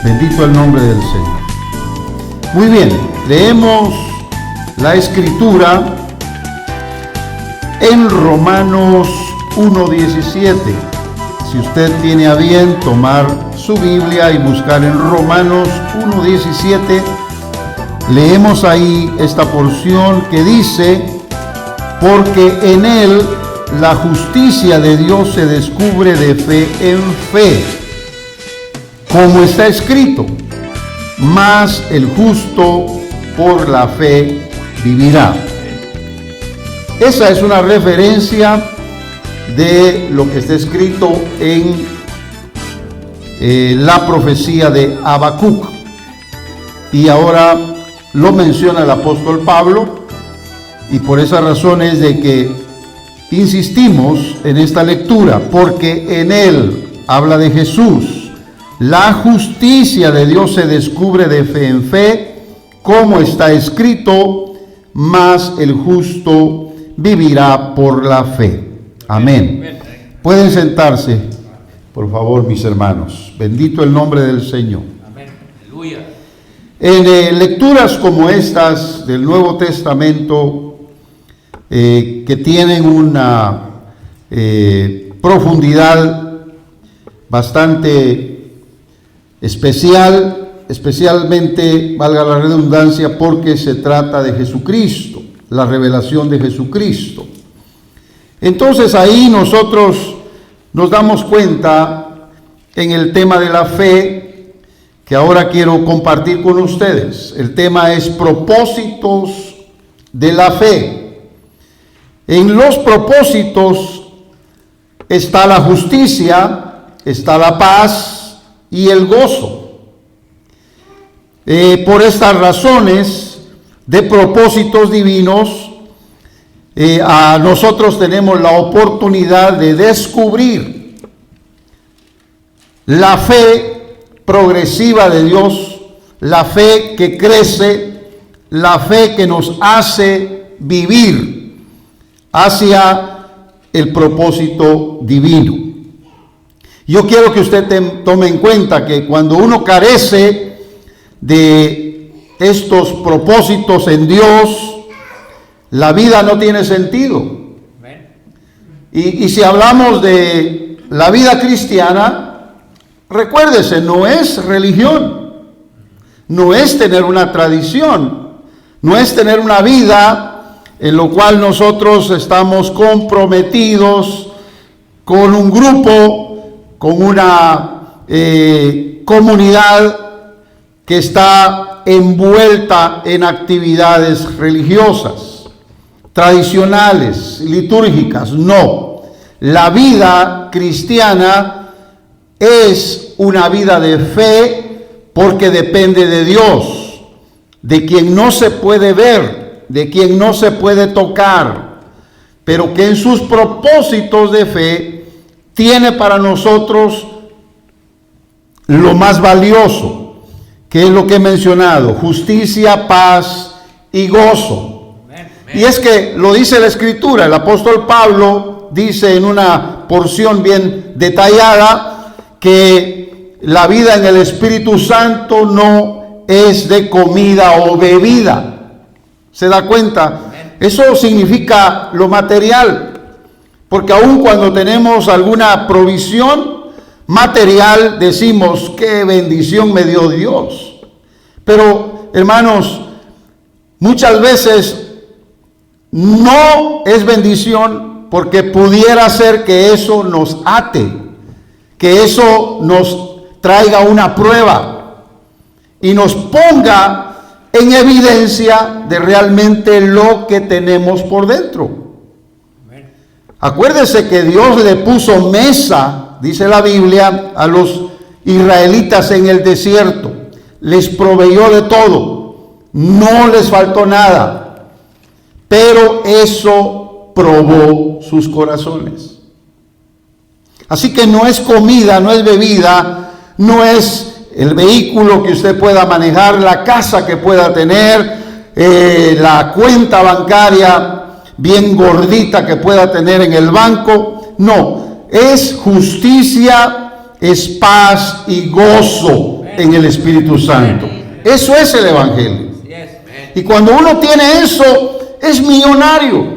Bendito el nombre del Señor. Muy bien, leemos la Escritura en Romanos 1:17. Si usted tiene a bien tomar su Biblia y buscar en Romanos 1:17, leemos ahí esta porción que dice: porque en él la justicia de Dios se descubre de fe en fe, como está escrito, mas el justo por la fe vivirá. Esa es una referencia de lo que está escrito en la profecía de Habacuc. Y ahora lo menciona el apóstol Pablo, y por esa razón es de que insistimos en esta lectura, porque en él, habla de Jesús, la justicia de Dios se descubre de fe en fe, como está escrito, mas el justo vivirá por la fe. Amén. Pueden sentarse, por favor, mis hermanos. Bendito el nombre del Señor. Amén. Aleluya. En lecturas como estas del Nuevo Testamento, que tienen una profundidad bastante especial, especialmente, valga la redundancia, porque se trata de Jesucristo, la revelación de Jesucristo. Entonces ahí nosotros nos damos cuenta en el tema de la fe, que ahora quiero compartir con ustedes. El tema es propósitos de la fe. En los propósitos está la justicia, está la paz y el gozo. Por estas razones de propósitos divinos, a nosotros tenemos la oportunidad de descubrir la fe progresiva de Dios, la fe que crece, la fe que nos hace vivir hacia el propósito divino. Yo quiero que usted tome en cuenta que cuando uno carece de estos propósitos en Dios, la vida no tiene sentido. Y si hablamos de la vida cristiana, recuérdese, no es religión, no es tener una tradición, no es tener una vida en lo cual nosotros estamos comprometidos con un grupo, con una comunidad que está envuelta en actividades religiosas, tradicionales, litúrgicas. No, la vida cristiana es una vida de fe porque depende de Dios, de quien no se puede ver, de quien no se puede tocar, pero que en sus propósitos de fe tiene para nosotros lo más valioso, que es lo que he mencionado: justicia, paz y gozo. Y es que lo dice la Escritura. El apóstol Pablo dice en una porción bien detallada que la vida en el Espíritu Santo no es de comida o bebida. ¿Se da cuenta? Eso significa lo material, porque aun cuando tenemos alguna provisión material, decimos: qué bendición me dio Dios. Pero, hermanos, muchas veces no es bendición, porque pudiera ser que eso nos ate, que eso nos traiga una prueba y nos ponga en evidencia de realmente lo que tenemos por dentro. Acuérdese que Dios le puso mesa, dice la Biblia, a los israelitas en el desierto. Les proveyó de todo, no les faltó nada, pero eso probó sus corazones. Así que no es comida, no es bebida, no es el vehículo que usted pueda manejar, la casa que pueda tener, la cuenta bancaria bien gordita que pueda tener en el banco. No, es justicia, es paz y gozo en el Espíritu Santo. Eso es el Evangelio. Y cuando uno tiene eso, es millonario.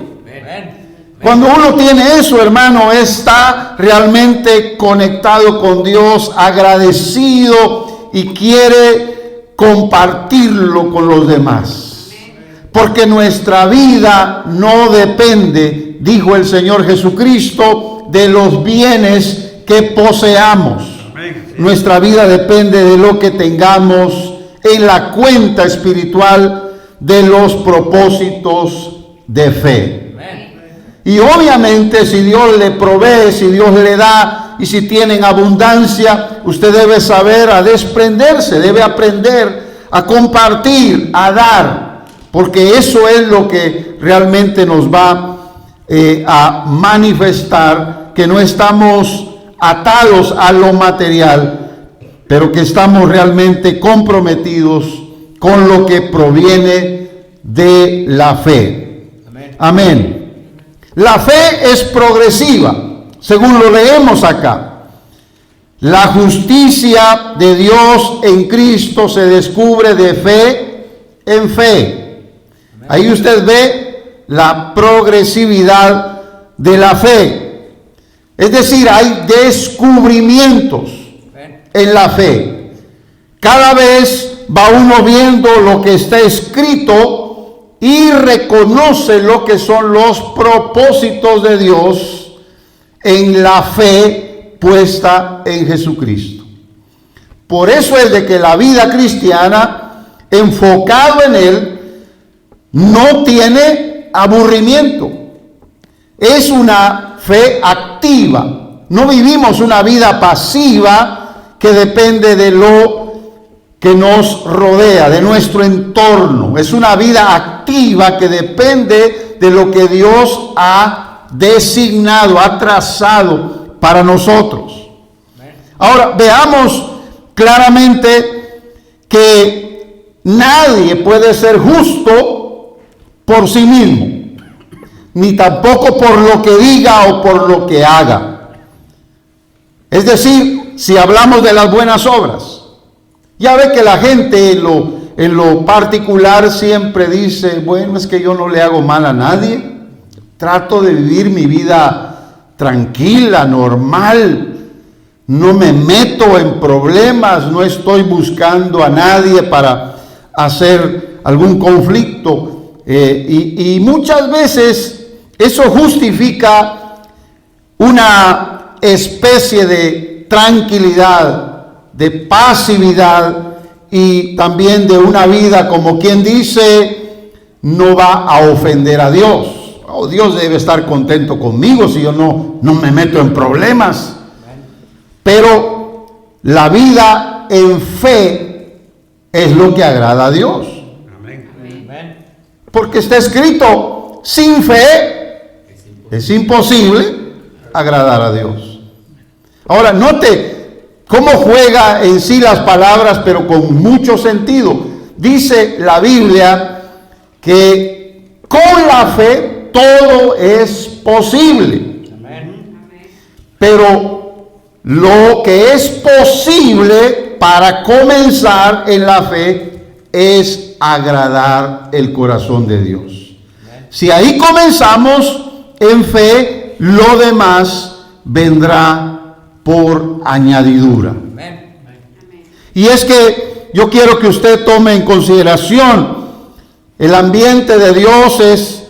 Cuando uno tiene eso, hermano, está realmente conectado con Dios, agradecido y quiere compartirlo con los demás. Porque nuestra vida no depende, dijo el Señor Jesucristo, de los bienes que poseamos. Nuestra vida depende de lo que tengamos en la cuenta espiritual de los propósitos de fe. Y obviamente si Dios le provee, si Dios le da y si tienen abundancia, usted debe saber a desprenderse, debe aprender a compartir, a dar, porque eso es lo que realmente nos va a manifestar que no estamos atados a lo material, pero que estamos realmente comprometidos con lo que proviene de la fe. Amén. La fe es progresiva, según lo leemos acá. La justicia de Dios en Cristo se descubre de fe en fe. Ahí usted ve la progresividad de la fe. Es decir, hay descubrimientos en la fe. Cada vez va uno viendo lo que está escrito y reconoce lo que son los propósitos de Dios en la fe puesta en Jesucristo. Por eso es de que la vida cristiana, enfocado en Él, no tiene aburrimiento. Es una fe activa. No vivimos una vida pasiva que depende de lo que nos rodea, de nuestro entorno. Es una vida activa que depende de lo que Dios ha designado, ha trazado para nosotros. Ahora, veamos claramente que nadie puede ser justo por sí mismo, ni tampoco por lo que diga o por lo que haga. Es decir, si hablamos de las buenas obras, ya ve que la gente en lo particular siempre dice, bueno, es que yo no le hago mal a nadie, trato de vivir mi vida tranquila, normal, no me meto en problemas, no estoy buscando a nadie para hacer algún conflicto. Y muchas veces eso justifica una especie de tranquilidad, de pasividad y también de una vida, como quien dice, no va a ofender a Dios. Oh, Dios debe estar contento conmigo si yo no me meto en problemas. Pero la vida en fe es lo que agrada a Dios. Porque está escrito, sin fe es imposible agradar a Dios. Ahora, note cómo juega en sí las palabras, pero con mucho sentido. Dice la Biblia que con la fe todo es posible. Pero lo que es posible para comenzar en la fe es agradar el corazón de Dios. Si ahí comenzamos en fe, lo demás vendrá por añadidura. Y es que yo quiero que usted tome en consideración el ambiente de Dios es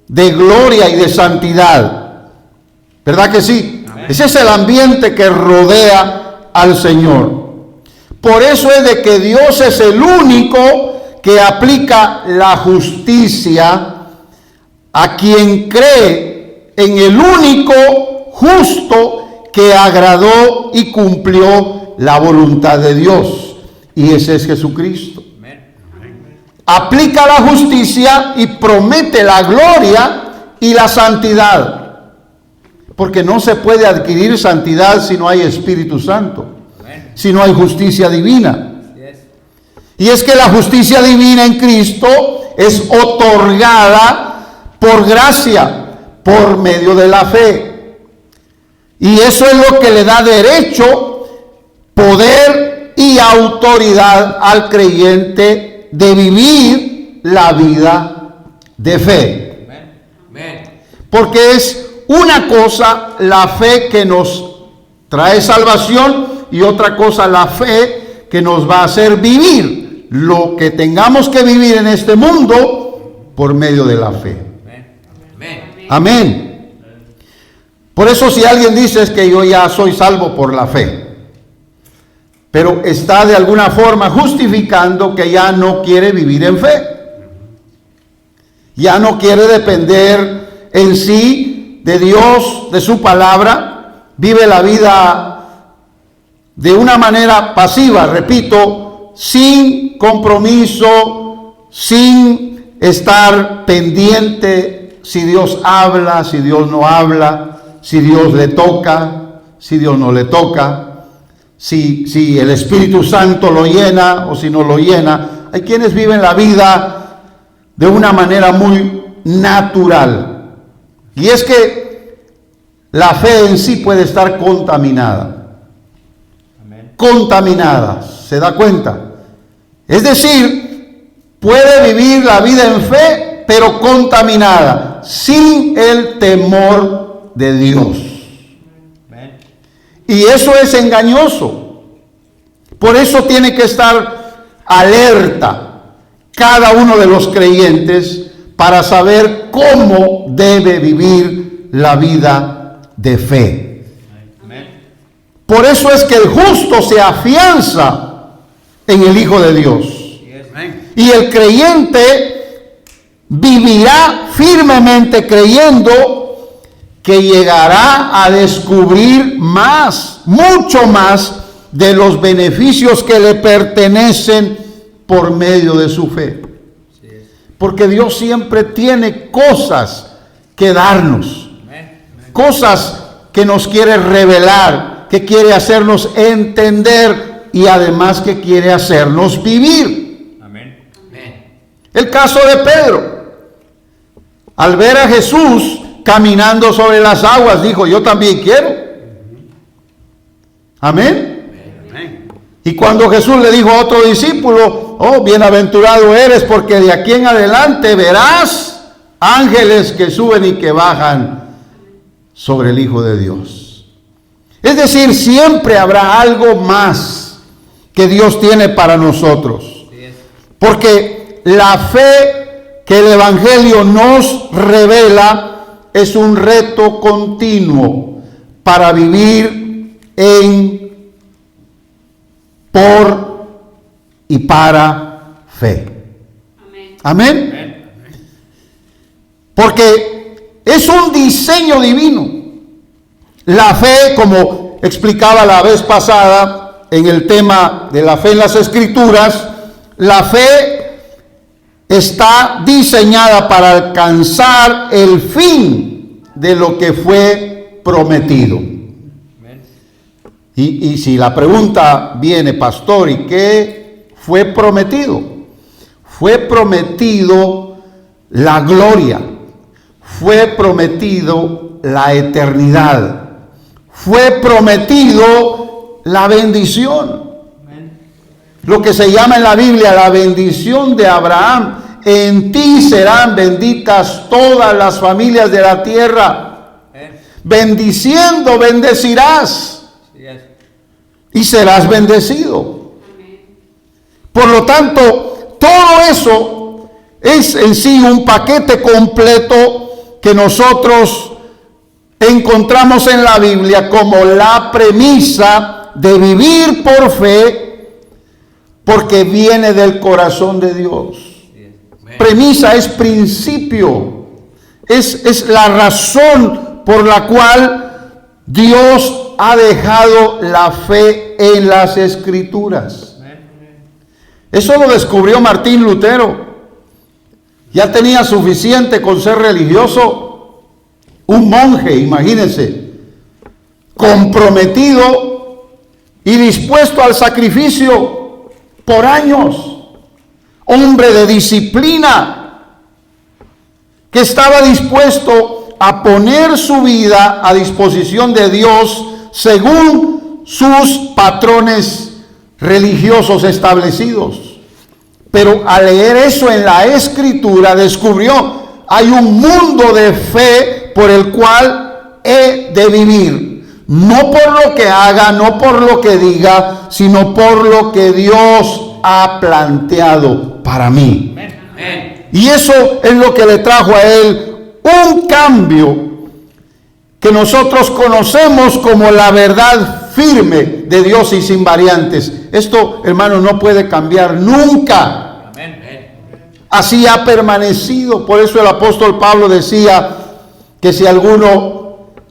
de gloria y de santidad. ¿Verdad que sí? Amén. Ese es el ambiente que rodea al Señor. Por eso es de que Dios es el único que aplica la justicia a quien cree en el único justo que agradó y cumplió la voluntad de Dios, y ese es Jesucristo. Aplica la justicia y promete la gloria y la santidad, porque no se puede adquirir santidad si no hay Espíritu Santo, si no hay justicia divina. Y es que la justicia divina en Cristo es otorgada por gracia, por medio de la fe. Y eso es lo que le da derecho poder y autoridad al creyente de vivir la vida de fe. Porque es una cosa la fe que nos trae salvación y otra cosa la fe que nos va a hacer vivir lo que tengamos que vivir en este mundo por medio de la fe. Amén. Por eso si alguien dice es que yo ya soy salvo por la fe, pero está de alguna forma justificando que ya no quiere vivir en fe. Ya no quiere depender en sí de Dios, de su palabra. Vive la vida de una manera pasiva, repito, sin compromiso, sin estar pendiente si Dios habla, si Dios no habla, si Dios le toca, si Dios no le toca, si el Espíritu Santo lo llena o si no lo llena. Hay quienes viven la vida de una manera muy natural. Y es que la fe en sí puede estar contaminada. Amén. Contaminada, ¿se da cuenta? Es decir, puede vivir la vida en fe, pero contaminada, sin el temor de Dios. Amén. Y eso es engañoso. Por eso tiene que estar alerta cada uno de los creyentes para saber cómo debe vivir la vida de fe. Amén. Por eso es que el justo se afianza en el Hijo de Dios. Amén. Y el creyente vivirá firmemente creyendo que llegará a descubrir más, mucho más de los beneficios que le pertenecen por medio de su fe. Porque Dios siempre tiene cosas que darnos, cosas que nos quiere revelar, que quiere hacernos entender y además que quiere hacernos vivir. Amén. El caso de Pedro, al ver a Jesús caminando sobre las aguas, dijo: yo también quiero. Amén. Y cuando Jesús le dijo a otro discípulo: oh, bienaventurado eres, porque de aquí en adelante verás ángeles que suben y que bajan sobre el Hijo de Dios. Es decir, siempre habrá algo más que Dios tiene para nosotros. Porque la fe que el Evangelio nos revela es un reto continuo para vivir en, por y para fe. Amén. Amén. Porque es un diseño divino. La fe, como explicaba la vez pasada en el tema de la fe en las Escrituras, la fe está diseñada para alcanzar el fin de lo que fue prometido. Y si la pregunta viene, pastor, ¿y qué fue prometido? Fue prometido la gloria, fue prometido la eternidad, fue prometido la bendición. Lo que se llama en la Biblia la bendición de Abraham: en ti serán benditas todas las familias de la tierra. Bendiciendo bendecirás y serás bendecido. Por lo tanto, todo eso es en sí un paquete completo que nosotros encontramos en la Biblia como la premisa de vivir por fe, porque viene del corazón de Dios. Premisa es principio, es la razón por la cual Dios ha dejado la fe en las Escrituras. Eso lo descubrió Martín Lutero. Ya tenía suficiente con ser religioso. Un monje, imagínense, comprometido y dispuesto al sacrificio por años. Hombre de disciplina, que estaba dispuesto a poner su vida a disposición de Dios según sus patrones religiosos establecidos. Pero al leer eso en la Escritura descubrió, hay un mundo de fe por el cual he de vivir. No por lo que haga, no por lo que diga, sino por lo que Dios ha planteado para mí. Amén. Y eso es lo que le trajo a él un cambio que nosotros conocemos como la verdad firme de Dios y sin variantes. Esto, hermano, no puede cambiar nunca. Amén. Así ha permanecido. Por eso el apóstol Pablo decía que si alguno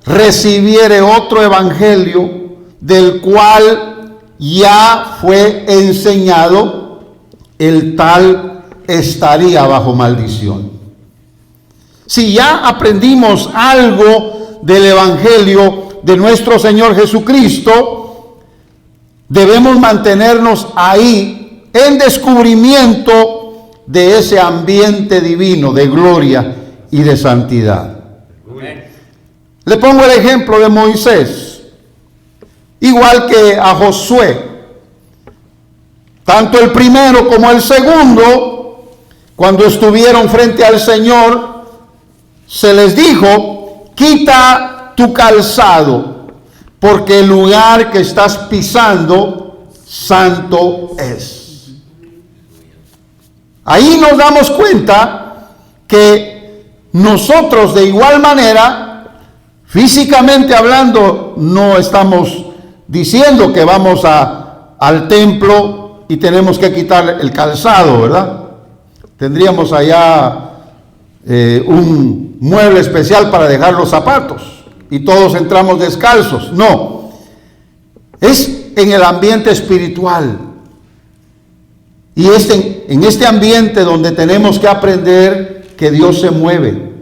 recibiere otro evangelio del cual ya fue enseñado, el tal estaría bajo maldición. Si ya aprendimos algo del evangelio de nuestro Señor Jesucristo, debemos mantenernos ahí en descubrimiento de ese ambiente divino de gloria y de santidad. Le pongo el ejemplo de Moisés, igual que a Josué. Tanto el primero como el segundo, cuando estuvieron frente al Señor, se les dijo: quita tu calzado, porque el lugar que estás pisando santo es. Ahí nos damos cuenta que nosotros de igual manera, físicamente hablando, no estamos diciendo que vamos al templo y tenemos que quitar el calzado, ¿verdad? Tendríamos allá un mueble especial para dejar los zapatos y todos entramos descalzos. No, es en el ambiente espiritual. Y en este ambiente donde tenemos que aprender que Dios se mueve,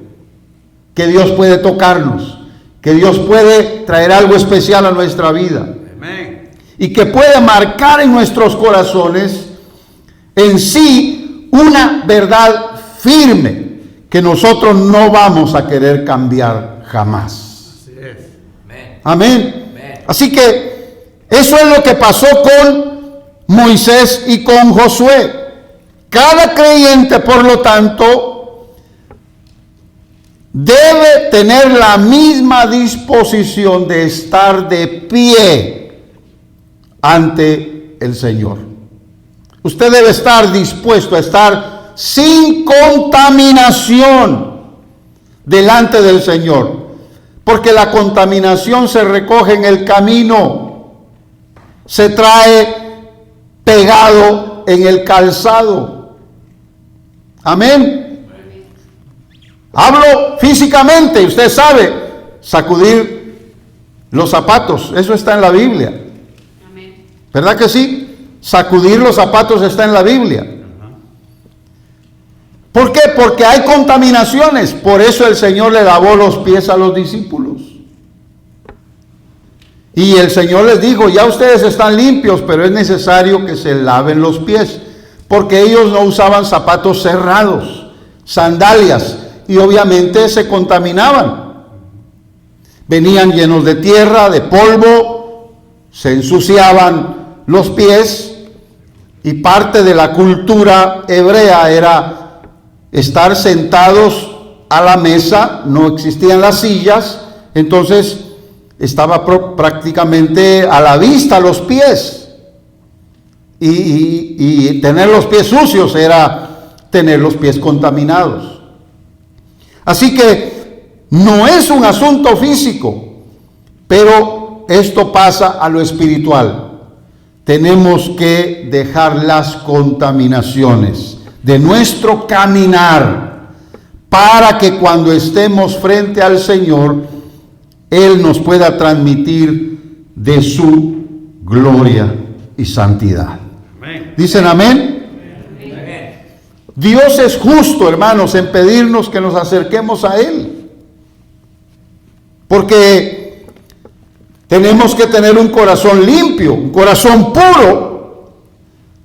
que Dios puede tocarnos, que Dios puede traer algo especial a nuestra vida. Amén. Y que puede marcar en nuestros corazones en sí una verdad firme que nosotros no vamos a querer cambiar jamás. Así es. Amén. Amén. Así que eso es lo que pasó con Moisés y con Josué. Cada creyente, por lo tanto, debe tener la misma disposición de estar de pie ante el Señor. Usted debe estar dispuesto a estar sin contaminación delante del Señor, porque la contaminación se recoge en el camino, se trae pegado en el calzado. Amén. Hablo físicamente, usted sabe, sacudir los zapatos, eso está en la Biblia. Amén. ¿Verdad que sí? Sacudir los zapatos está en la Biblia. ¿Por qué? Porque hay contaminaciones. Por eso el Señor le lavó los pies a los discípulos. Y el Señor les dijo: ya ustedes están limpios, pero es necesario que se laven los pies, porque ellos no usaban zapatos cerrados, sandalias, y obviamente se contaminaban. Venían llenos de tierra, de polvo, se ensuciaban los pies, y parte de la cultura hebrea era estar sentados a la mesa, no existían las sillas, entonces estaba prácticamente a la vista los pies, y tener los pies sucios era tener los pies contaminados. Así que no es un asunto físico, pero esto pasa a lo espiritual. Tenemos que dejar las contaminaciones de nuestro caminar para que cuando estemos frente al Señor, Él nos pueda transmitir de su gloria y santidad. Amén. ¿Dicen amén? Amén. Dios es justo, hermanos, en pedirnos que nos acerquemos a Él, porque tenemos que tener un corazón limpio, un corazón puro,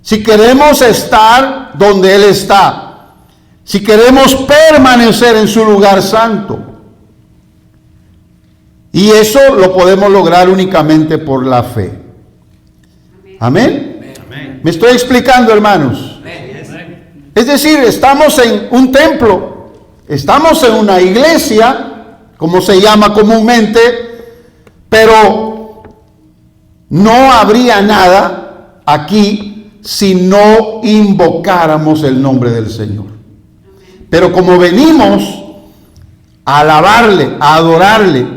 si queremos estar donde Él está, si queremos permanecer en su lugar santo. Y eso lo podemos lograr únicamente por la fe. Amén. Amén. ¿Me estoy explicando, hermanos? Es decir, estamos en un templo, estamos en una iglesia, como se llama comúnmente, pero no habría nada aquí si no invocáramos el nombre del Señor. Pero como venimos a alabarle, a adorarle,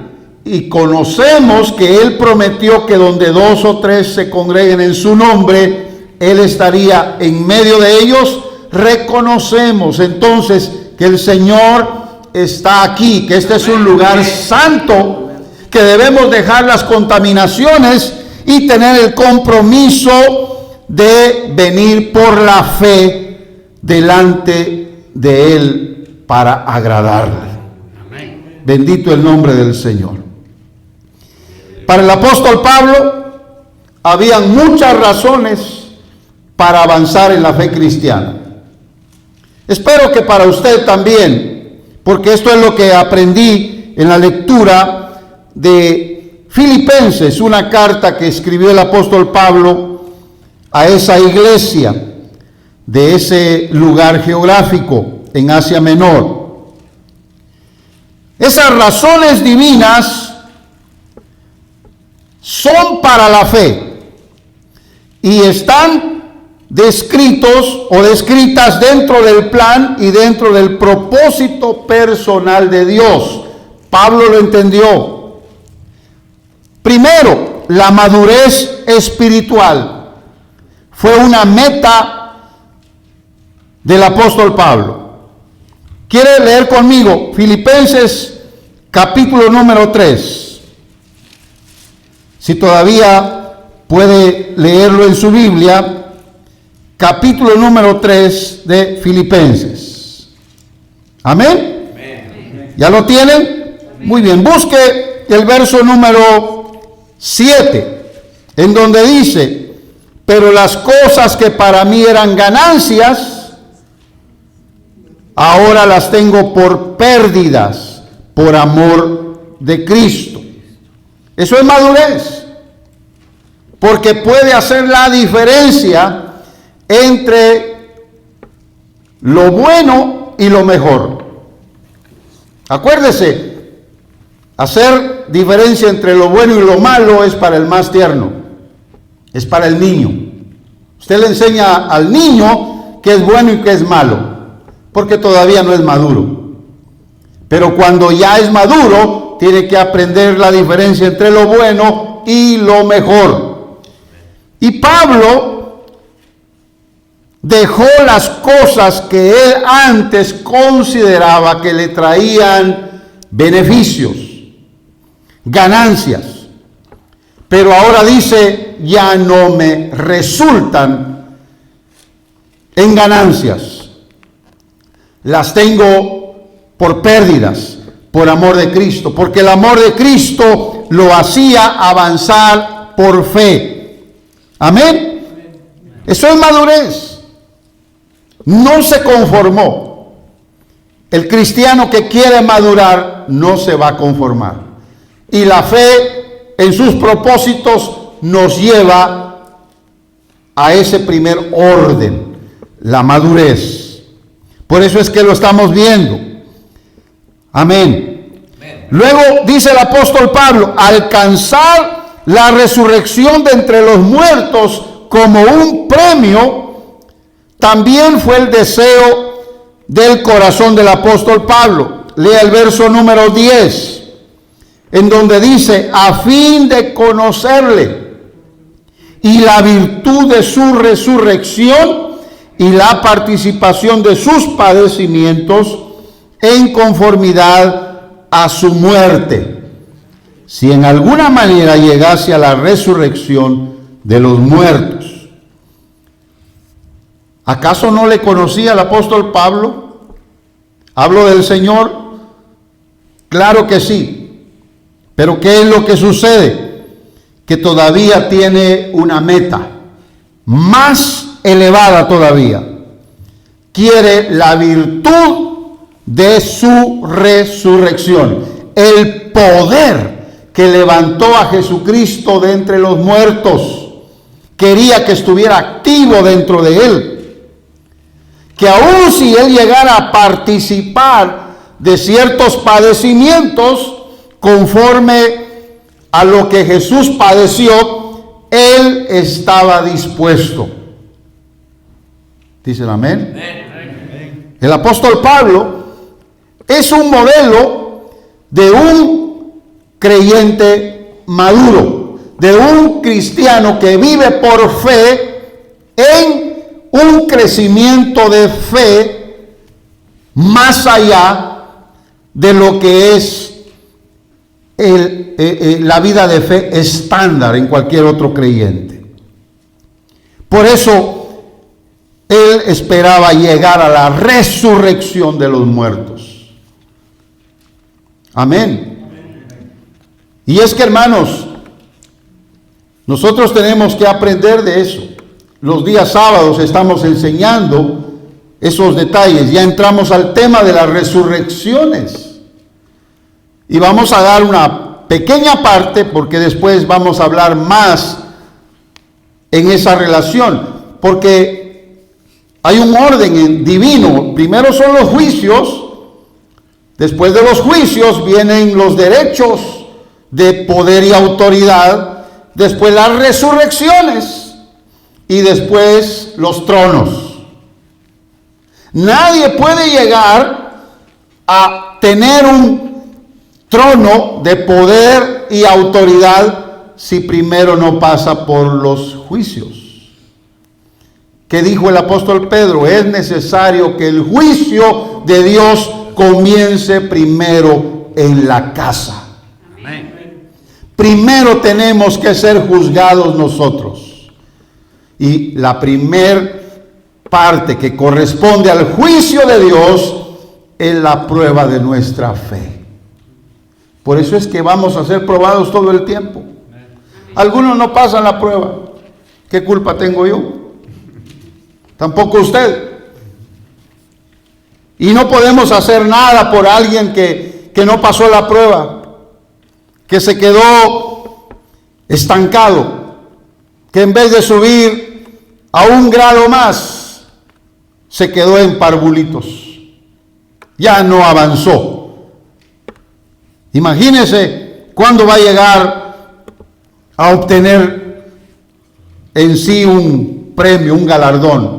y conocemos que Él prometió que donde 2 o 3 se congreguen en su nombre, Él estaría en medio de ellos, reconocemos entonces que el Señor está aquí, que este es un lugar santo, que debemos dejar las contaminaciones y tener el compromiso de venir por la fe delante de Él para agradarle. Bendito el nombre del Señor. Para el apóstol Pablo habían muchas razones para avanzar en la fe cristiana. Espero que para usted también, porque esto es lo que aprendí en la lectura de Filipenses, una carta que escribió el apóstol Pablo a esa iglesia de ese lugar geográfico en Asia Menor. Esas razones divinas son para la fe y están descritos o descritas dentro del plan y dentro del propósito personal de Dios. Pablo lo entendió. Primero, la madurez espiritual fue una meta del apóstol Pablo. ¿Quiere leer conmigo Filipenses capítulo número 3? Si todavía puede leerlo en su Biblia, capítulo número 3 de Filipenses. ¿Amén? Amén. ¿Ya lo tienen? Muy bien, busque el verso número 7, en donde dice: pero las cosas que para mí eran ganancias, ahora las tengo por pérdidas, por amor de Cristo. Eso es madurez, porque puede hacer la diferencia entre lo bueno y lo mejor. Acuérdese, hacer diferencia entre lo bueno y lo malo es para el más tierno, es para el niño. Usted le enseña al niño qué es bueno y qué es malo, porque todavía no es maduro. Pero cuando ya es maduro, tiene que aprender la diferencia entre lo bueno y lo mejor. Y Pablo dejó las cosas que él antes consideraba que le traían beneficios, ganancias. Pero ahora dice: ya no me resultan en ganancias. Las tengo por pérdidas, por amor de Cristo, porque el amor de Cristo lo hacía avanzar por fe. Amén. Eso es madurez. No se conformó. El cristiano que quiere madurar no se va a conformar. Y la fe en sus propósitos nos lleva a ese primer orden, la madurez. Por eso es que lo estamos viendo. Amén. Luego dice el apóstol Pablo: alcanzar la resurrección de entre los muertos como un premio, también fue el deseo del corazón del apóstol Pablo. Lea el verso número 10, en donde dice: a fin de conocerle y la virtud de su resurrección y la participación de sus padecimientos en conformidad a su muerte, si en alguna manera llegase a la resurrección de los muertos. ¿Acaso no le conocía el apóstol Pablo? ¿Hablo del Señor? Claro que sí. Pero ¿qué es lo que sucede? Que todavía tiene una meta más elevada todavía. Quiere la virtud de su resurrección, el poder que levantó a Jesucristo de entre los muertos, quería que estuviera activo dentro de él. Que aun si él llegara a participar de ciertos padecimientos conforme a lo que Jesús padeció, él estaba dispuesto. ¿Dicen amén? Amén. El apóstol Pablo es un modelo de un creyente maduro, de un cristiano que vive por fe en un crecimiento de fe más allá de lo que es la vida de fe estándar en cualquier otro creyente. Por eso él esperaba llegar a la resurrección de los muertos. Amén. Y es que, hermanos, nosotros tenemos que aprender de eso. Los días sábados estamos enseñando esos detalles. Ya entramos al tema de las resurrecciones. Y vamos a dar una pequeña parte porque después vamos a hablar más en esa relación. Porque hay un orden divino. Primero son los juicios. Después de los juicios vienen los derechos de poder y autoridad. Después las resurrecciones. Y después los tronos. Nadie puede llegar a tener un trono de poder y autoridad si primero no pasa por los juicios. ¿Qué dijo el apóstol Pedro? Es necesario que el juicio de Dios comience primero en la casa. Amén. Primero tenemos que ser juzgados nosotros. Y la primer parte que corresponde al juicio de Dios es la prueba de nuestra fe. Por eso es que vamos a ser probados todo el tiempo. Algunos no pasan la prueba. ¿Qué culpa tengo yo? Tampoco usted. Y no podemos hacer nada por alguien que no pasó la prueba, que se quedó estancado, que en vez de subir a un grado más, se quedó en parvulitos. Ya no avanzó. Imagínese cuándo va a llegar a obtener en sí un premio, un galardón,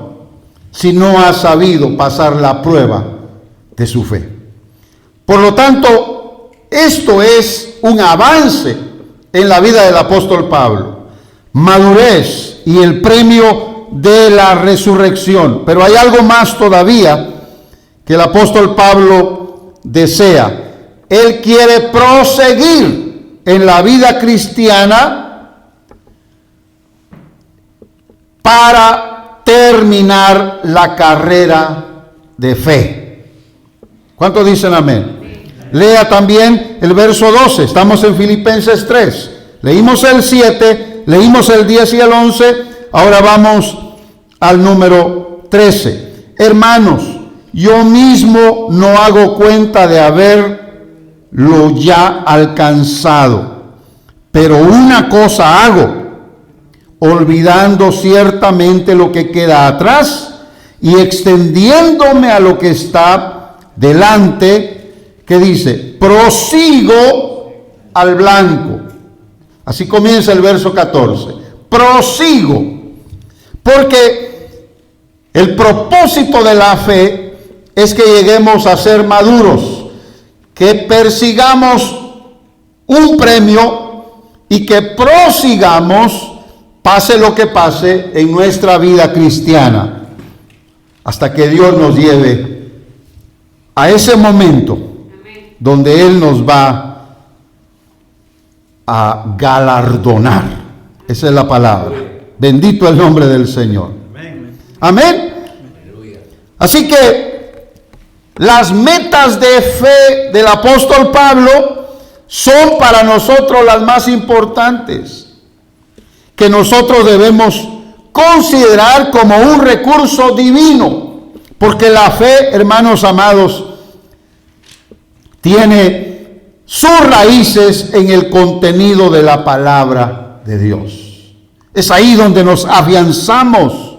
si no ha sabido pasar la prueba de su fe. Por lo tanto, esto es un avance en la vida del apóstol Pablo. Madurez y el premio de la resurrección. Pero hay algo más todavía que el apóstol Pablo desea. Él quiere proseguir en la vida cristiana para terminar la carrera de fe. ¿Cuántos dicen amén? Lea también el verso 12. Estamos en Filipenses 3. Leímos el 7, leímos el 10 y el 11. Ahora vamos al número 13. Hermanos, yo mismo no hago cuenta de haberlo ya alcanzado, pero una cosa hago, olvidando ciertamente lo que queda atrás y extendiéndome a lo que está delante, que dice, prosigo al blanco. Así comienza el verso 14. Prosigo. Porque el propósito de la fe es que lleguemos a ser maduros, que persigamos un premio y que prosigamos, pase lo que pase en nuestra vida cristiana, hasta que Dios nos lleve a ese momento donde Él nos va a galardonar. Esa es la palabra. Bendito el nombre del Señor. Amén. Así que las metas de fe del apóstol Pablo son para nosotros las más importantes, que nosotros debemos considerar como un recurso divino, porque la fe, hermanos amados, tiene sus raíces en el contenido de la palabra de Dios. Es ahí donde nos afianzamos.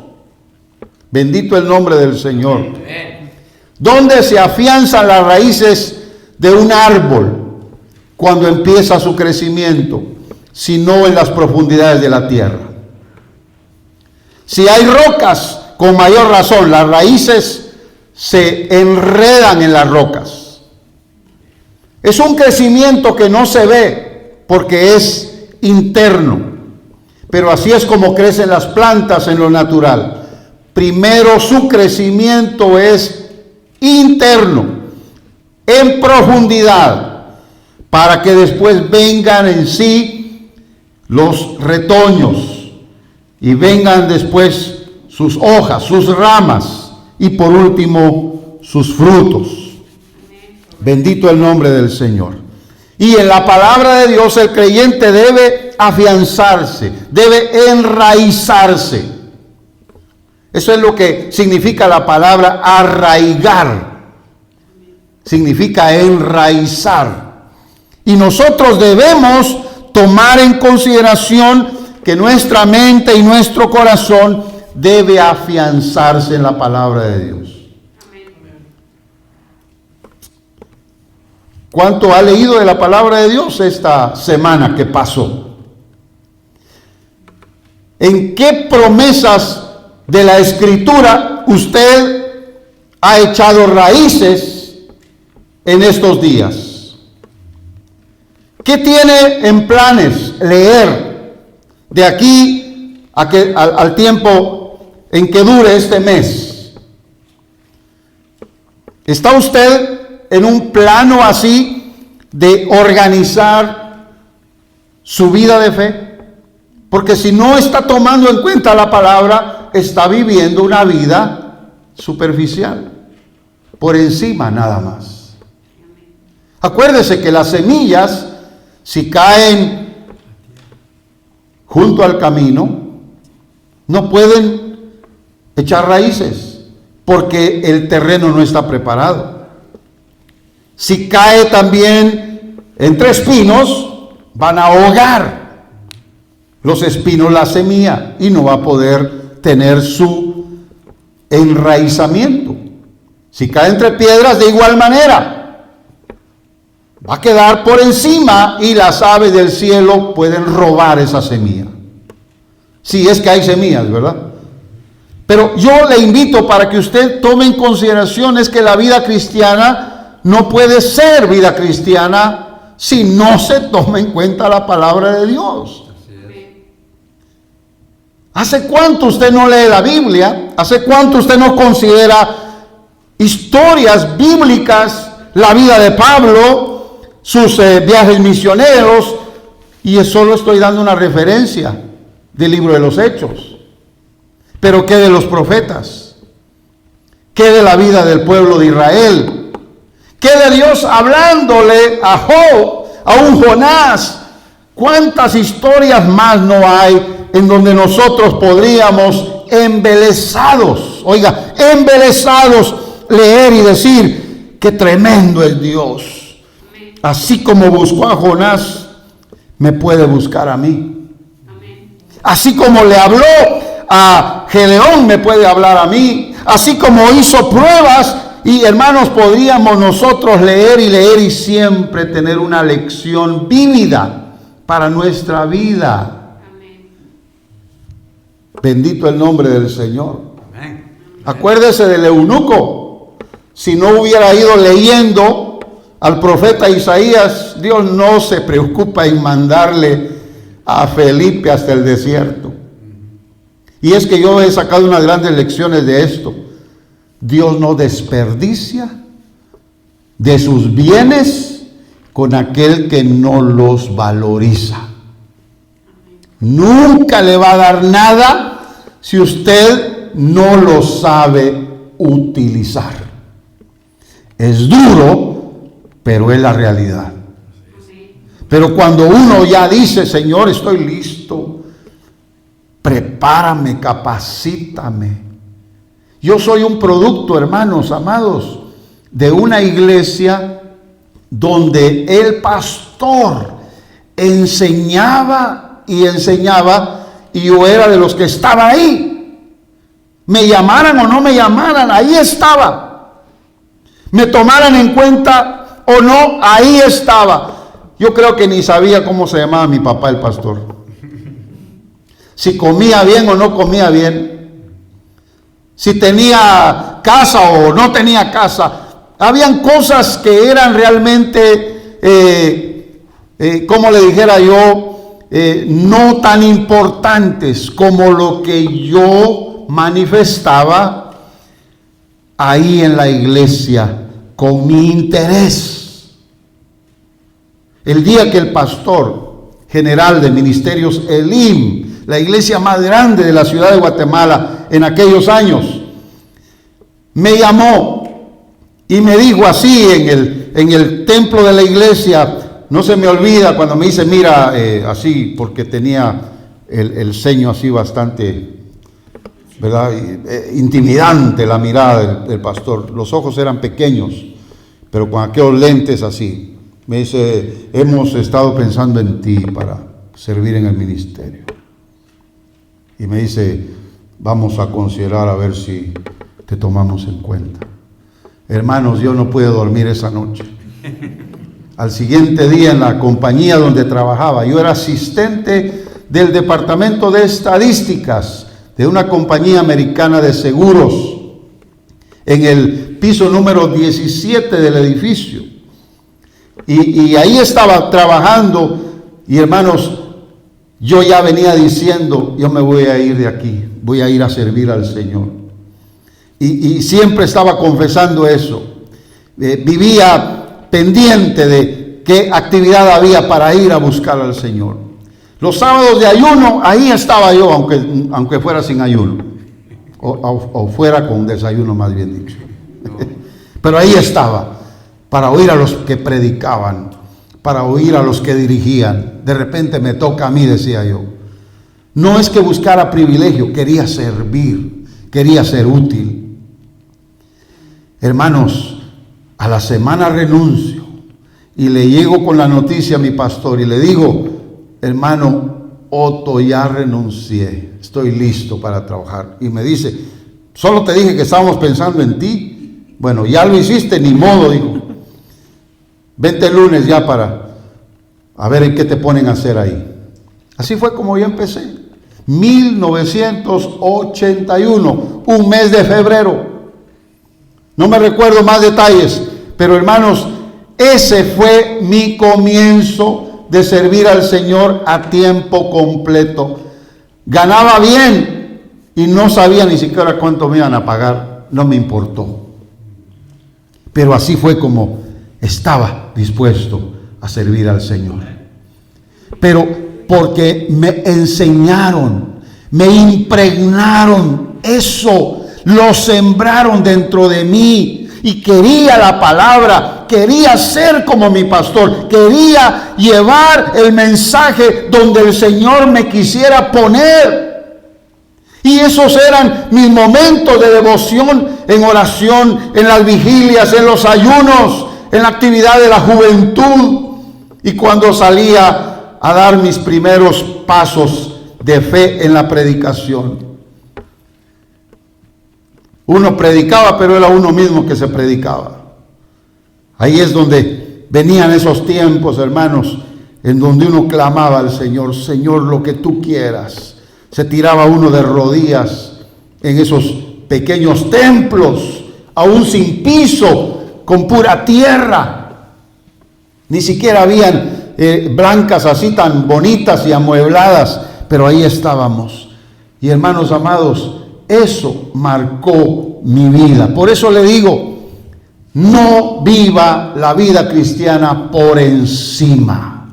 Bendito el nombre del Señor. ¿Dónde se afianzan las raíces de un árbol cuando empieza su crecimiento? Si no en las profundidades de la tierra. Si hay rocas, con mayor razón, las raíces se enredan en las rocas. Es un crecimiento que no se ve porque es interno. Pero así es como crecen las plantas en lo natural. Primero su crecimiento es interno, en profundidad, para que después vengan en sí los retoños y vengan después sus hojas, sus ramas y por último sus frutos. Bendito el nombre del Señor. Y en la palabra de Dios el creyente debe afianzarse, debe enraizarse. Eso es lo que significa la palabra arraigar. Significa enraizar. Y nosotros debemos tomar en consideración que nuestra mente y nuestro corazón debe afianzarse en la palabra de Dios. ¿Cuánto ha leído de la palabra de Dios esta semana que pasó? ¿En qué promesas de la Escritura usted ha echado raíces en estos días? ¿Qué tiene en planes leer de aquí al tiempo en que dure este mes? ¿Está usted en un plano así de organizar su vida de fe? Porque si no está tomando en cuenta la palabra, está viviendo una vida superficial, por encima nada más. Acuérdese que las semillas, si caen junto al camino, no pueden echar raíces, porque el terreno no está preparado. Si cae también entre espinos, van a ahogar los espinos la semilla y no va a poder tener su enraizamiento. Si cae entre piedras, de igual manera, va a quedar por encima y las aves del cielo pueden robar esa semilla. Si es que hay semillas, ¿verdad? Pero yo le invito para que usted tome en consideración es que la vida cristiana no puede ser vida cristiana si no se toma en cuenta la palabra de Dios. ¿Hace cuánto usted no lee la Biblia? ¿Hace cuánto usted no considera historias bíblicas, la vida de Pablo, sus viajes misioneros? Y solo estoy dando una referencia del libro de los Hechos. Pero ¿qué de los profetas? ¿Qué de la vida del pueblo de Israel? ¿Qué de Dios hablándole a Job, a un Jonás? ¿Cuántas historias más no hay en donde nosotros podríamos embelesados, leer y decir, qué tremendo es Dios? Así como buscó a Jonás, me puede buscar a mí. Así como le habló a Gedeón, me puede hablar a mí. Así como hizo pruebas. Y hermanos, podríamos nosotros leer y siempre tener una lección vívida para nuestra vida. Amén. Bendito el nombre del Señor. Amén. Acuérdese del eunuco. Si no hubiera ido leyendo al profeta Isaías, Dios no se preocupa en mandarle a Felipe hasta el desierto. Y es que yo he sacado unas grandes lecciones de esto. Dios no desperdicia de sus bienes con aquel que no los valoriza. Nunca le va a dar nada si usted no lo sabe utilizar. Es duro, pero es la realidad. Pero cuando uno ya dice, Señor, estoy listo, prepárame, capacítame. Yo soy un producto, hermanos amados, de una iglesia donde el pastor enseñaba y yo era de los que estaba ahí. Me llamaran o no me llamaran, ahí estaba. Me tomaran en cuenta o no, ahí estaba. Yo creo que ni sabía cómo se llamaba mi papá, el pastor. Si comía bien o no comía bien. Si tenía casa o no tenía casa. Habían cosas que eran realmente, como le dijera yo, no tan importantes como lo que yo manifestaba ahí en la iglesia con mi interés. El día que el pastor general de Ministerios Elim, la iglesia más grande de la ciudad de Guatemala en aquellos años, me llamó y me dijo así en el templo de la iglesia, no se me olvida cuando me dice, mira, así, porque tenía el ceño así bastante, ¿verdad? Intimidante la mirada del pastor. Los ojos eran pequeños, pero con aquellos lentes así. Me dice, hemos estado pensando en ti para servir en el ministerio. Y me dice, vamos a considerar a ver si te tomamos en cuenta. Hermanos, yo no pude dormir esa noche. Al siguiente día en la compañía donde trabajaba, yo era asistente del departamento de estadísticas de una compañía americana de seguros en el piso número 17 del edificio. Y ahí estaba trabajando y hermanos, yo ya venía diciendo, yo me voy a ir de aquí, voy a ir a servir al Señor. Y siempre estaba confesando eso. Vivía pendiente de qué actividad había para ir a buscar al Señor. Los sábados de ayuno, ahí estaba yo, aunque fuera sin ayuno, o fuera con desayuno más bien dicho. Pero ahí estaba, para oír a los que predicaban, para oír a los que dirigían. De repente me toca a mí, decía yo. No es que buscara privilegio, quería servir, quería ser útil. Hermanos, a la semana renuncio y le llego con la noticia a mi pastor y le digo, hermano Otto, ya renuncié, estoy listo para trabajar. Y me dice, solo te dije que estábamos pensando en ti. Bueno, ya lo hiciste, ni modo, dijo. Vente el lunes ya para a ver en qué te ponen a hacer ahí. Así fue como yo empecé. 1981, un mes de febrero. No me recuerdo más detalles, pero hermanos, ese fue mi comienzo de servir al Señor a tiempo completo. Ganaba bien y no sabía ni siquiera cuánto me iban a pagar, no me importó. Pero así fue como estaba dispuesto a servir al Señor. Pero porque me enseñaron, me impregnaron eso, lo sembraron dentro de mí y quería la palabra, quería ser como mi pastor, quería llevar el mensaje donde el Señor me quisiera poner. Y esos eran mis momentos de devoción, en oración, en las vigilias, en los ayunos, en la actividad de la juventud. Y cuando salía a dar mis primeros pasos de fe en la predicación. Uno predicaba, pero era uno mismo que se predicaba. Ahí es donde venían esos tiempos, hermanos, en donde uno clamaba al Señor, Señor, lo que tú quieras. Se tiraba uno de rodillas en esos pequeños templos, aún sin piso, con pura tierra. Ni siquiera habían blancas así tan bonitas y amuebladas, pero ahí estábamos. Y hermanos amados, eso marcó mi vida. Por eso le digo, no viva la vida cristiana por encima.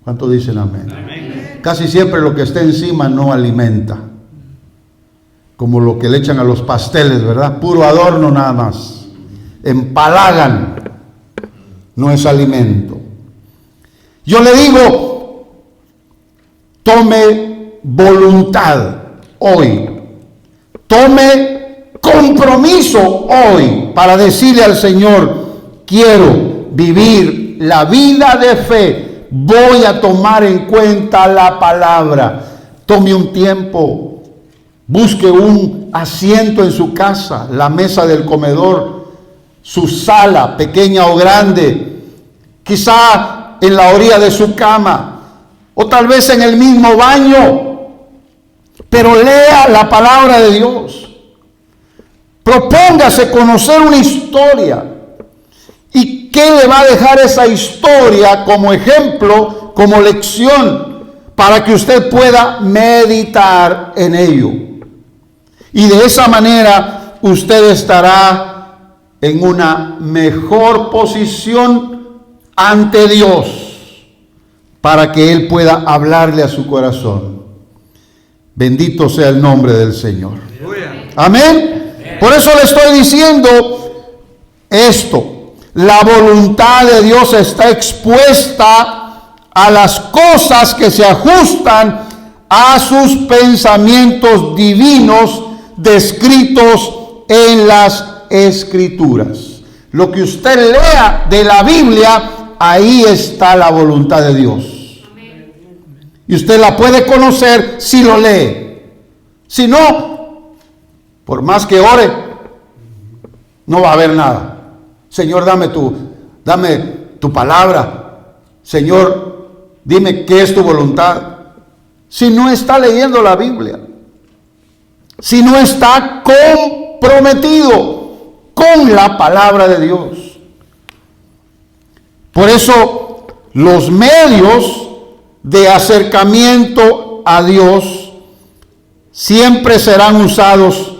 ¿Cuántos dicen amén? Amén. Casi siempre lo que está encima no alimenta. Como lo que le echan a los pasteles, ¿verdad? Puro adorno nada más. Empalagan. No es alimento. Yo le digo, tome voluntad hoy. Tome compromiso hoy para decirle al Señor, quiero vivir la vida de fe. Voy a tomar en cuenta la palabra. tome un tiempo, busque un asiento en su casa, la mesa del comedor, su sala, pequeña o grande, quizá en la orilla de su cama, o tal vez en el mismo baño, pero lea la palabra de Dios. Propóngase conocer una historia. ¿Y qué le va a dejar esa historia como ejemplo, como lección, para que usted pueda meditar en ello? Y de esa manera usted estará en una mejor posición ante Dios para que Él pueda hablarle a su corazón. Bendito sea el nombre del Señor. Amén. Por eso le estoy diciendo esto. La voluntad de Dios está expuesta a las cosas que se ajustan a sus pensamientos divinos descritos en las Escrituras. Lo que usted lea de la Biblia, ahí está la voluntad de Dios. Y usted la puede conocer si lo lee. Si no, por más que ore, no va a haber nada. Señor, dame tu palabra. Señor, dime qué es tu voluntad. Si no está leyendo la Biblia, si no está comprometido con la palabra de Dios. Por eso los medios de acercamiento a Dios siempre serán usados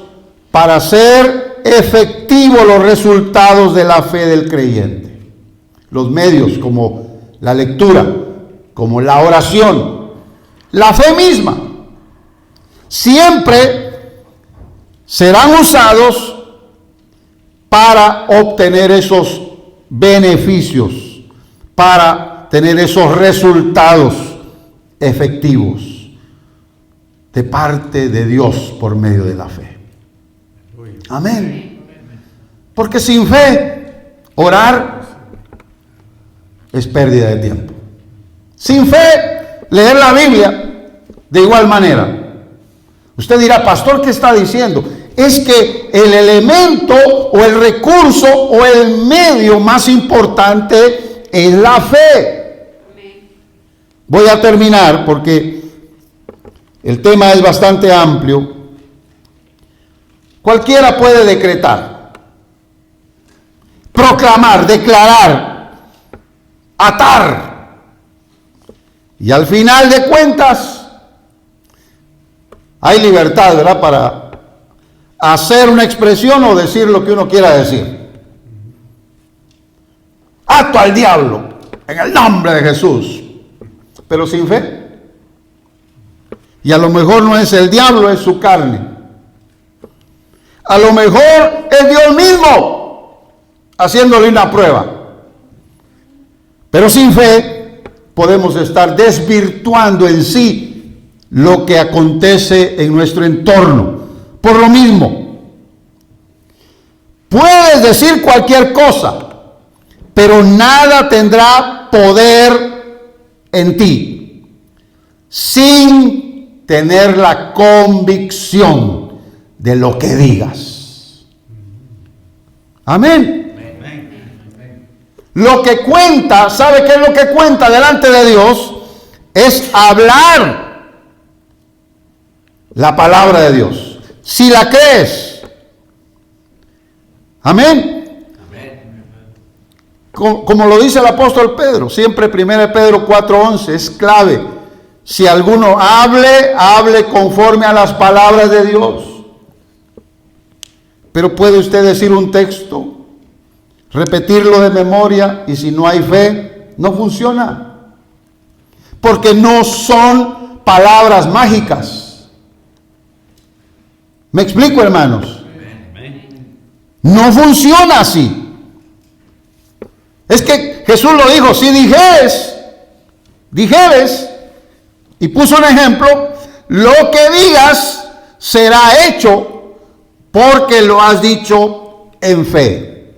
para hacer efectivos los resultados de la fe del creyente. Los medios como la lectura, como la oración, la fe misma, siempre serán usados para obtener esos beneficios, para tener esos resultados efectivos de parte de Dios por medio de la fe. Amén. Porque sin fe, orar es pérdida de tiempo. Sin fe, leer la Biblia de igual manera. Usted dirá, pastor, ¿qué está diciendo? Es que el elemento o el recurso o el medio más importante es la fe. Voy a terminar porque el tema es bastante amplio. Cualquiera puede decretar, proclamar, declarar, atar. Y al final de cuentas, hay libertad, ¿verdad?, para hacer una expresión o decir lo que uno quiera decir. Ato al diablo en el nombre de Jesús, pero sin fe. Y a lo mejor no es el diablo, es su carne. A lo mejor es Dios mismo haciéndole una prueba. Pero sin fe podemos estar desvirtuando en sí lo que acontece en nuestro entorno. Por lo mismo, puedes decir cualquier cosa, pero nada tendrá poder en ti sin tener la convicción de lo que digas. Amén. Lo que cuenta, ¿sabe qué es lo que cuenta delante de Dios? Es hablar la palabra de Dios. Si la crees. Amén. Como lo dice el apóstol Pedro, siempre 1 Pedro 4:11, es clave. Si alguno hable conforme a las palabras de Dios. Pero puede usted decir un texto, repetirlo de memoria, y si no hay fe, no funciona. Porque no son palabras mágicas. ¿Me explico, hermanos? No funciona así. Es que Jesús lo dijo, si dijeres, y puso un ejemplo, lo que digas será hecho porque lo has dicho en fe.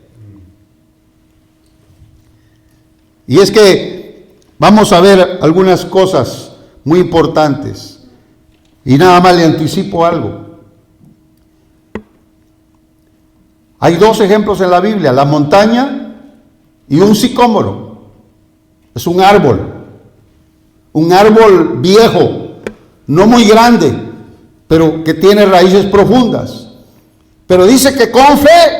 Y es que vamos a ver algunas cosas muy importantes. Y nada más le anticipo algo. Hay dos ejemplos en la Biblia, la montaña y un sicómoro. Es un árbol viejo, no muy grande, pero que tiene raíces profundas. Pero dice que con fe,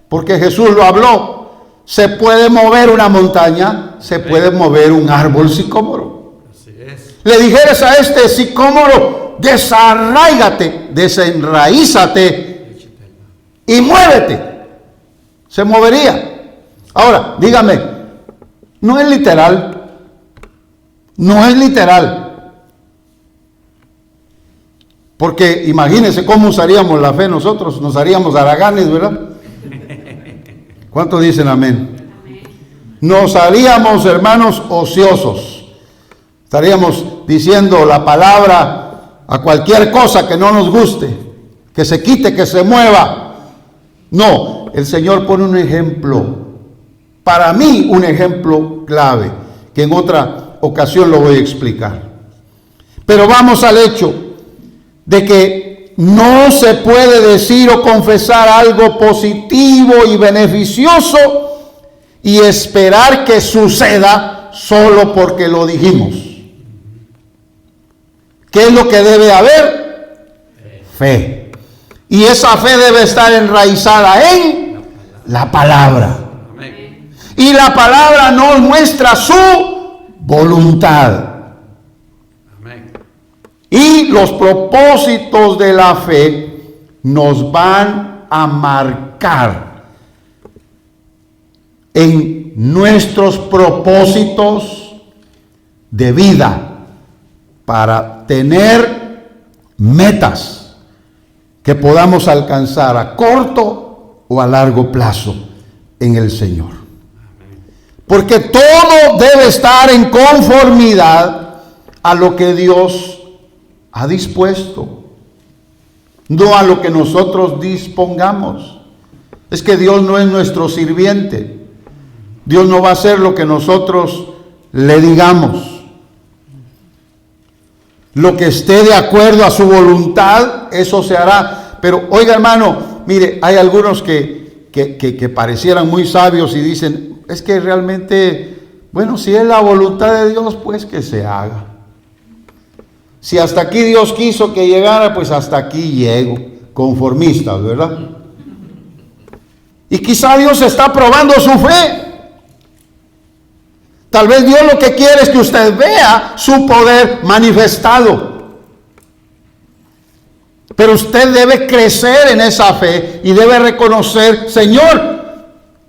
porque Jesús lo habló, se puede mover una montaña, se puede mover un árbol sicómoro. Así es. Le dijeras a este sicómoro, desenraízate y muévete, se movería. Ahora, dígame, no es literal, porque imagínense cómo usaríamos la fe nosotros, nos haríamos haraganes, ¿verdad? ¿Cuántos dicen amén? Nos haríamos, hermanos, ociosos, estaríamos diciendo la palabra a cualquier cosa que no nos guste, que se quite, que se mueva. No, el Señor pone un ejemplo, para mí un ejemplo clave, que en otra ocasión lo voy a explicar. Pero vamos al hecho de que no se puede decir o confesar algo positivo y beneficioso y esperar que suceda solo porque lo dijimos. ¿Qué es lo que debe haber? Fe. Y esa fe debe estar enraizada en la palabra. Y la palabra nos muestra su voluntad. Y los propósitos de la fe nos van a marcar en nuestros propósitos de vida para tener metas que podamos alcanzar a corto o a largo plazo en el Señor. Porque todo debe estar en conformidad a lo que Dios ha dispuesto, no a lo que nosotros dispongamos. Es que Dios no es nuestro sirviente. Dios no va a hacer lo que nosotros le digamos. Lo que esté de acuerdo a su voluntad, eso se hará. Pero oiga, hermano, mire, hay algunos que parecieran muy sabios y dicen, es que realmente, bueno, si es la voluntad de Dios, pues que se haga. Si hasta aquí Dios quiso que llegara, pues hasta aquí llego. Conformistas, ¿verdad? Y quizá Dios está probando su fe. Tal vez Dios lo que quiere es que usted vea su poder manifestado. Pero usted debe crecer en esa fe y debe reconocer, Señor,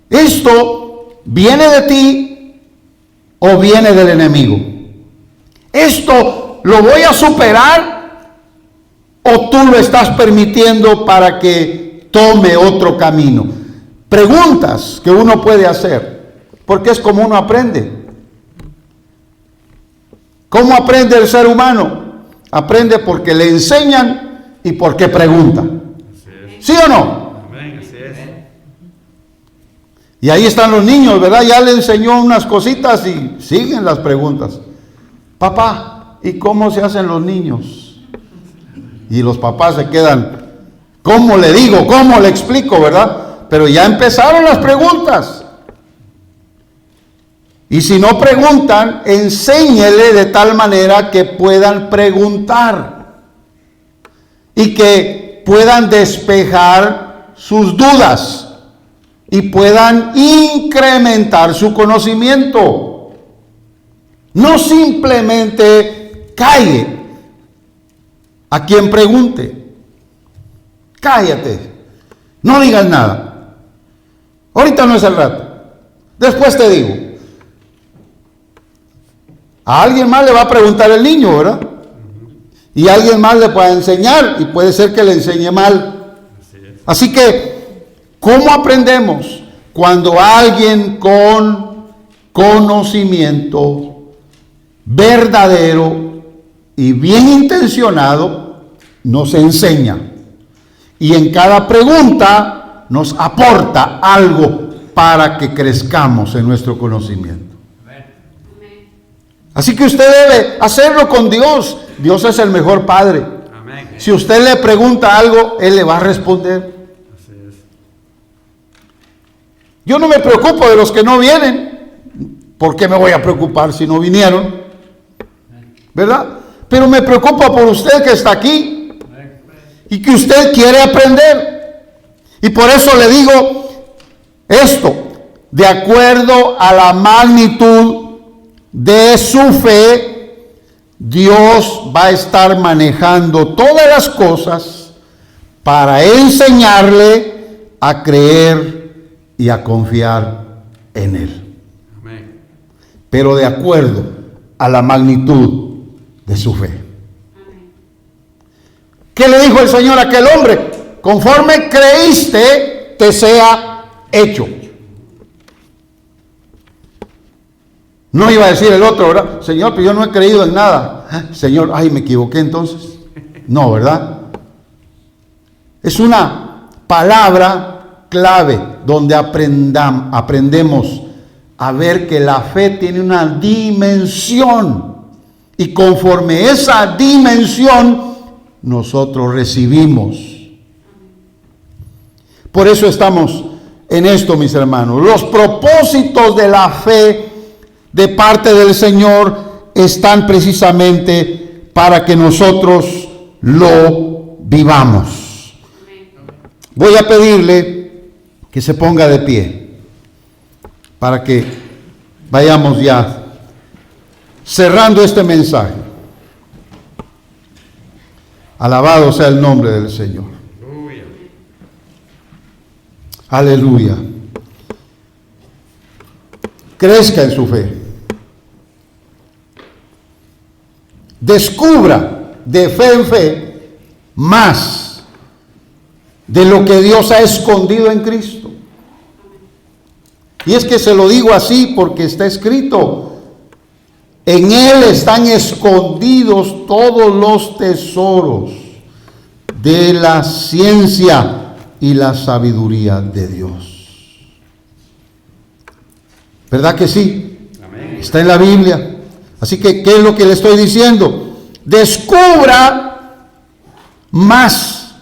esto viene de ti o viene del enemigo. Esto lo voy a superar o tú lo estás permitiendo para que tome otro camino. Preguntas que uno puede hacer, porque es como uno aprende. ¿Cómo aprende el ser humano? Aprende porque le enseñan y porque pregunta. ¿Sí o no? Amén, así es. Y ahí están los niños, ¿verdad? Ya le enseñó unas cositas y siguen las preguntas. Papá, ¿y cómo se hacen los niños? Y los papás se quedan, ¿cómo le digo? ¿Cómo le explico? ¿Verdad? Pero ya empezaron las preguntas. Y si no preguntan, enséñele de tal manera que puedan preguntar y que puedan despejar sus dudas y puedan incrementar su conocimiento. No simplemente calle a quien pregunte. Cállate, no digas nada. Ahorita no es el rato. Después te digo. A alguien más le va a preguntar el niño, ¿verdad? Y alguien más le puede enseñar y puede ser que le enseñe mal. Así que, ¿cómo aprendemos? Cuando alguien con conocimiento verdadero y bien intencionado nos enseña. Y en cada pregunta nos aporta algo para que crezcamos en nuestro conocimiento. Así que usted debe hacerlo con Dios. Dios es el mejor Padre. Si usted le pregunta algo, Él le va a responder. Yo no me preocupo de los que no vienen. ¿Por qué me voy a preocupar si no vinieron? ¿Verdad? Pero me preocupa por usted que está aquí y que usted quiere aprender. Y por eso le digo esto, de acuerdo a la magnitud de su fe, Dios va a estar manejando todas las cosas para enseñarle a creer y a confiar en Él. Amén. Pero de acuerdo a la magnitud de su fe. Amén. ¿Qué le dijo el Señor a aquel hombre? Conforme creíste, te sea hecho. No iba a decir el otro, ¿verdad? Señor, pero yo no he creído en nada. Señor, ay, me equivoqué entonces. No, ¿verdad? Es una palabra clave donde aprendemos a ver que la fe tiene una dimensión. Y conforme esa dimensión, nosotros recibimos. Por eso estamos en esto, mis hermanos. Los propósitos de la fe de parte del Señor están precisamente para que nosotros lo vivamos. Voy a pedirle que se ponga de pie para que vayamos ya cerrando este mensaje. Alabado sea el nombre del Señor. Aleluya. Crezca en su fe. Descubra de fe en fe más de lo que Dios ha escondido en Cristo. Y es que se lo digo así porque está escrito: en Él están escondidos todos los tesoros de la ciencia y la sabiduría de Dios. ¿Verdad que sí? Amén. Está en la Biblia. Así que, ¿qué es lo que le estoy diciendo? Descubra más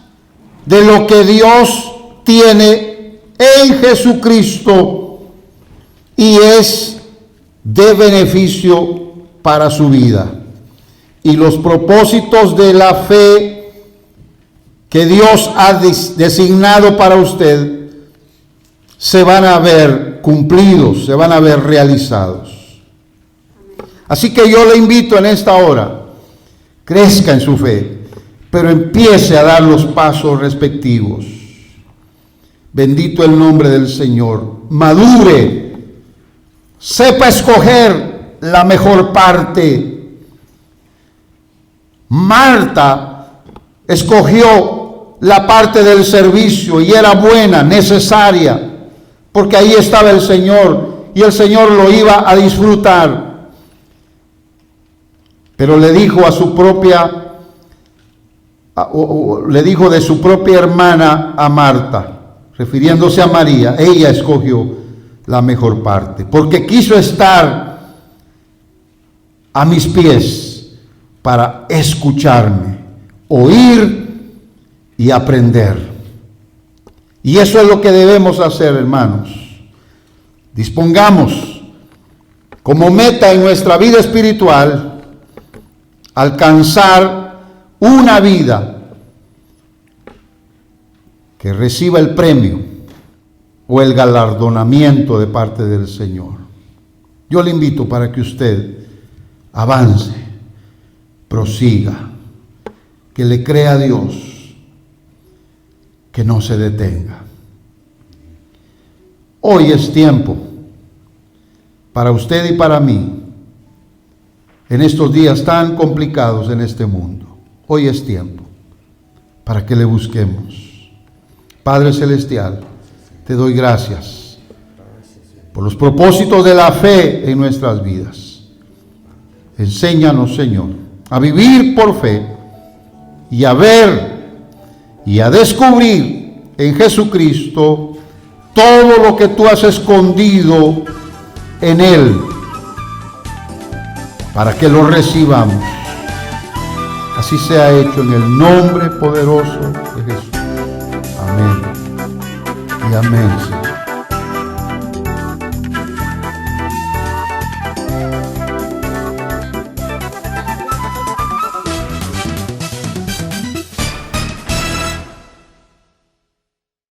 de lo que Dios tiene en Jesucristo y es de beneficio para su vida. Y los propósitos de la fe que Dios ha designado para usted se van a ver cumplidos, se van a ver realizados. Así que yo le invito en esta hora, crezca en su fe, pero empiece a dar los pasos respectivos. Bendito el nombre del Señor. Madure, sepa escoger la mejor parte. Marta escogió la parte del servicio y era buena, necesaria, porque ahí estaba el Señor y el Señor lo iba a disfrutar. Pero le dijo le dijo de su propia hermana a Marta, refiriéndose a María, ella escogió la mejor parte, porque quiso estar a mis pies para escucharme, oír y aprender. Y eso es lo que debemos hacer, hermanos. Dispongamos como meta en nuestra vida espiritual alcanzar una vida que reciba el premio o el galardonamiento de parte del Señor. Yo le invito para que usted avance, prosiga, que le crea a Dios, que no se detenga. Hoy es tiempo para usted y para mí, en estos días tan complicados en este mundo. Hoy es tiempo para que le busquemos. Padre Celestial, te doy gracias por los propósitos de la fe en nuestras vidas. Enséñanos, Señor, a vivir por fe y a ver y a descubrir en Jesucristo todo lo que tú has escondido en Él, para que lo recibamos. Así sea hecho en el nombre poderoso de Jesús. Amén. Y amén, Señor.